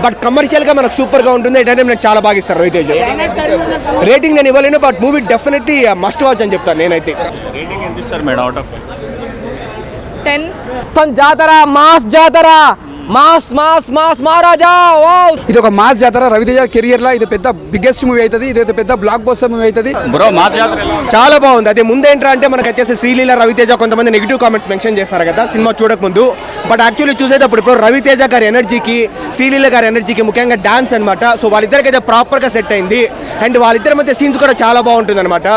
But కమర్షియల్గా మనకు సూపర్గా ఉంటుంది. ఎంటర్టైన్మెంట్ చాలా బాగా ఇస్తారు రవితేజ. రేటింగ్ నేను ఇవ్వలేను, but movie definitely must watch అని చెప్తాను నేనైతే. రేటింగ్ ఎంత ఇస్తారు మేడం అవుట్ ఆఫ్ 10? జాతర మాస్ జాతర మాస్ మాస్ మాస్ మహారాజా. ఇది ఒక మాస్ జాతర. రవితేజ కెరియర్ లో ఇది పెద్ద బిగ్గెస్ట్ మూవీ అవుతుంది. ఇది పెద్ద బ్లాక్ బస్టర్ మూవీ అవుతుంది. బ్రో మాస్ జాతర చాలా బాగుంది. అదే ముందేంట్రా అంటే మనకు వచ్చేసి శ్రీలీల రవితేజ కొంతమంది నెగిటివ్ కామెంట్స్ మెన్షన్ చేస్తారు కదా సినిమా చూడక ముందు. బట్ యాక్చువల్లీ చూసేటప్పుడు ఇప్పుడు రవితేజ గారి ఎనర్జీకి శ్రీలీల గారి ఎనర్జీకి ముఖ్యంగా డాన్స్ అనమాట. సో వాళ్ళిద్దరికి అయితే ప్రాపర్గా సెట్ అయింది. అండ్ వాళ్ళిద్దరి మధ్య సీన్స్ కూడా చాలా బాగుంటుంది అనమాట.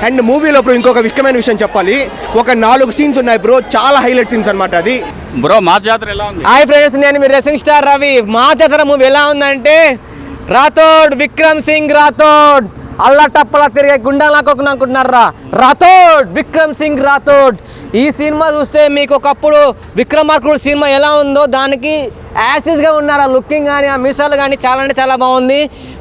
అండ్ మూవీలో ఇప్పుడు ఇంకొక ముఖ్యమైన విషయం చెప్పాలి, ఒక 4 సీన్స్ ఉన్నాయి బ్రో, చాలా హైలైట్ సీన్స్ అనమాట. అది బ్రో మాస్ జాతర ఎలా ఉంది? హాయ్ ఫ్రెండ్స్, నేను మీ రేసింగ్ స్టార్ రవి. మాస్ జాతర మూవీ ఎలా ఉందంటే, రాథోడ్ విక్రమ్ సింగ్ రాథోడ్ అల్లా టప్పలా తిరిగే గుండాలకు అనుకుంటున్నారా? రాథోడ్ విక్రమ్ సింగ్ రాథోడ్. ఈ సినిమా చూస్తే మీకు ఒకప్పుడు విక్రమార్కుడు సినిమా ఎలా ఉందో దానికి యాక్టివ్గా ఉన్నారు. ఆ లుకింగ్ కానీ ఆ మీసాలు కానీ చాలా అంటే చాలా బాగుంది.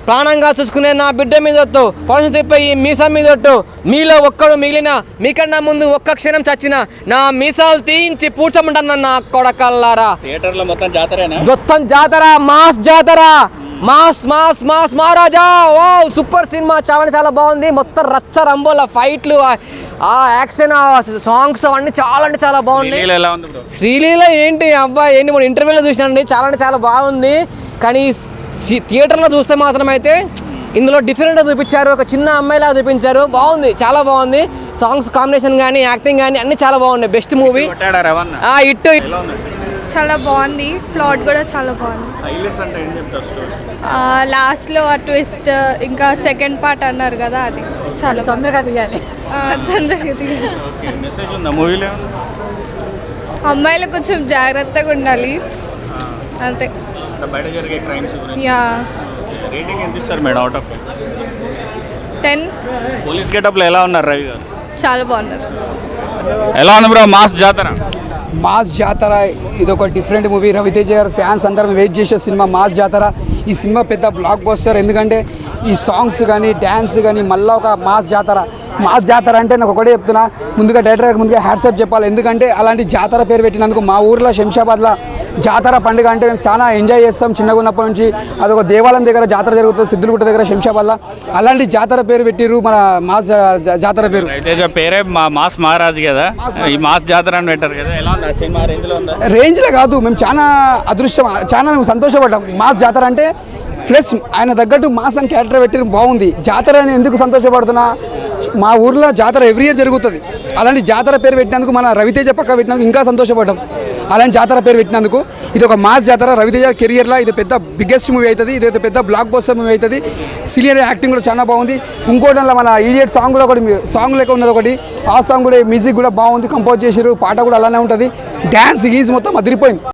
ప్రాణంగా చూసుకునే నా బిడ్డ మీద ఒట్టు, పొలం తిప్పి మీసా మీద ఒట్టు, మీలో ఒక్కడు మిగిలిన మీకన్నా ముందు ఒక్క క్షణం చచ్చిన నా మీసాలు తీయించి పూడ్చమంటాను నా కొడకల్లారా. థియేటర్లో మొత్తం జాతరేనా? మొత్తం జాతర మాస్ జాతర మాస్ మాస్ మాస్ మహారాజా. ఓ సూపర్ సినిమా, చాలా చాలా బాగుంది. మొత్తం రచ్చ రంబోల ఫైట్లు, ఆ యాక్షన్, సాంగ్స్ అవన్నీ చాలా అంటే చాలా బాగుంది. శ్రీలీల ఏంటి అబ్బాయి ఏంటి మన ఇంటర్వ్యూలో చూసినండి, చాలా అంటే చాలా బాగుంది. కానీ థియేటర్లో చూస్తే మాత్రం అయితే ఇందులో డిఫరెంట్గా చూపించారు. ఒక చిన్న అమ్మాయిలా చూపించారు. బాగుంది, చాలా బాగుంది. సాంగ్స్ కాంబినేషన్ కానీ యాక్టింగ్ కానీ అన్ని చాలా బాగున్నాయి. Best movie. ఇట్ చాలా బాగుంది. ప్లాట్ కూడా చాలా బాగుంది. లాస్ట్లో ఆ ట్విస్ట్, ఇంకా సెకండ్ పార్ట్ అన్నారు కదా, అది చాలా తొందరగా తీయాలి. అమ్మాయిలు కొంచెం జాగ్రత్తగా ఉండాలి అంతే. యా. రేటింగ్ ఎంత ఇస్తారు మేడం అవుట్ ఆఫ్ 10? పోలీస్ గెటప్లో ఎలా ఉన్నారు రవి గారు? చాలా బాగున్నారు. ఎలా ఉంది బ్రో మాస్ జాతర? మాస్ జాతర ఇది ఒక డిఫరెంట్ మూవీ. రవితేజ గారు ఫ్యాన్స్ అందరం వెయిట్ చేసే సినిమా మాస్ జాతర. ఈ సినిమా పెద్ద బ్లాక్ బస్టర్. ఎందుకంటే ఈ సాంగ్స్ కానీ డ్యాన్స్ కానీ మళ్ళీ ఒక మాస్ జాతర. మాస్ జాతర అంటే నాకు ఒకటే చెప్తున్నా, ముందుగా డైరెక్టర్ ముందుగా హ్యాట్సాప్ చెప్పాలి. ఎందుకంటే అలాంటి జాతర పేరు పెట్టినందుకు. మా ఊర్లో శంషాబాద్లో జాతర పండుగ అంటే మేము చాలా ఎంజాయ్ చేస్తాం చిన్నగా ఉన్నప్పటి నుంచి. అదొక దేవాలయం దగ్గర జాతర జరుగుతుంది, సిద్ధులగుట్ట దగ్గర శంషాబాద్లో. అలాంటి జాతర పేరు పెట్టిర్రు మన మాస్ జాతర పేరు. రవితేజ పేరే మాస్ మహారాజు కదా, ఈ మాస్ జాతర అని పెట్టారు కదా, ఎలా ఉంది సినిమా? రేంజ్లో కాదు, మేము చాలా అదృష్టం, చాలా మేము సంతోషపడ్డాం. మాస్ జాతర అంటే ప్లస్ ఆయన తగ్గట్టు మాస్ అని క్యారెక్టర్ పెట్టి బాగుంది. జాతర అని ఎందుకు సంతోషపడుతున్నా, మా ఊర్లో జాతర ఎవ్రీ ఇయర్ జరుగుతుంది. అలాంటి జాతర పేరు పెట్టినందుకు, మన రవితేజ పక్క పెట్టినందుకు ఇంకా సంతోషపడ్డాం. అలాంటి జాతర పేరు పెట్టినందుకు. ఇది ఒక మాస్ జాతర. రవితేజ కెరియర్లో ఇది పెద్ద బిగ్గెస్ట్ మూవీ అవుతుంది. ఇది పెద్ద బ్లాక్ బస్టర్ మూవీ అవుతుంది. సీనియర్ యాక్టింగ్ కూడా చాలా బాగుంది. ఇంకోటి మన ఈడియట్ సాంగ్ కూడా ఒకటి సాంగ్ లెక్క ఉన్నది ఒకటి. ఆ సాంగ్ కూడా మ్యూజిక్ కూడా బాగుంది, కంపోజ్ చేసారు. పాట కూడా అలానే ఉంటుంది. డ్యాన్స్ గీజ్ మొత్తం అదిరిపోయింది.